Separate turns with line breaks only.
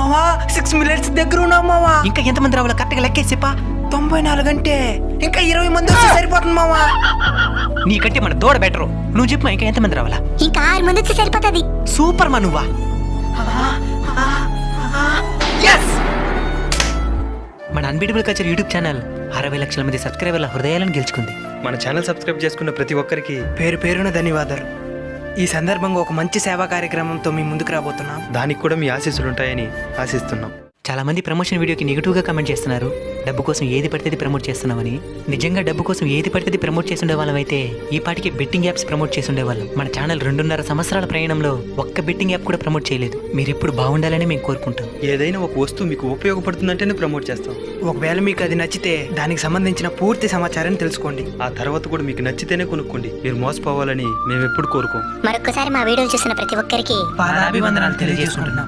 మావా 6 మినిట్స్ దగ్గర ఉన్నాం మావా.
ఇంకా ఎంతమంది రావాలో కరెక్ట్గా లెక్కేసిపా.
94 అంటే ఇంకా 20 మంది వస్తే సరిపోతుంది మావా.
నీకంటే మన దూడ బెటరు. నువ్వు చెప్పు ఇంకా ఎంతమంది రావాలా?
ఇంకా 6 మంది వచ్చి సరిపోతుంది.
సూపర్ మా నువ్వా. మన అన్బీటబుల్ కల్చర్ యూట్యూబ్ ఛానల్ 60 లక్షల మంది సబ్స్క్రైబర్ల హృదయాలను గెలుచుకుంది.
మన ఛానల్ సబ్స్క్రైబ్ చేసుకున్న ప్రతి ఒక్కరికి
పేరు పేరున ధన్యవాదాలు. ఈ సందర్భంగా ఒక మంచి సేవా కార్యక్రమంతో మీ ముందుకు రాబోతున్నాం.
దానికి కూడా మీ ఆశీస్సులు ఉంటాయని ఆశిస్తున్నాం.
చాలా మంది ప్రమోషన్ వీడియోకి నెగిటివ్గా కామెంట్ చేస్తున్నారు. డబ్బు కోసం ఏది పడితే ప్రమోట్ చేస్తున్నామని. నిజంగా డబ్బు కోసం ఏది పడితే ప్రమోట్ చేసి ఉండేవాళ్ళం అయితే ఈ పాటికి బెట్టింగ్ యాప్స్ ప్రమోట్ చేసి ఉండేవాళ్ళం. మన ఛానల్ 2.5 సంవత్సరాల ప్రయాణంలో ఒక్క బెట్టింగ్ యాప్ కూడా ప్రమోట్ చేయలేదు. మీరు ఎప్పుడు బాగుండాలని మేము కోరుకుంటాం.
ఏదైనా ఒక వస్తువు మీకు ఉపయోగపడుతుందంటేనే ప్రమోట్ చేస్తాం.
ఒకవేళ మీకు అది నచ్చితే దానికి సంబంధించిన పూర్తి సమాచారాన్ని తెలుసుకోండి.
ఆ తర్వాత కూడా మీకు నచ్చితేనే కొనుక్కోండి. మీరు మోసపోవాలని మేము ఎప్పుడు కోరుకోం.
మరొకసారి మా వీడియోలు చూసిన ప్రతి ఒక్కరికి
పాదాభివందనాలు తెలియజేసుకుంటున్నాం.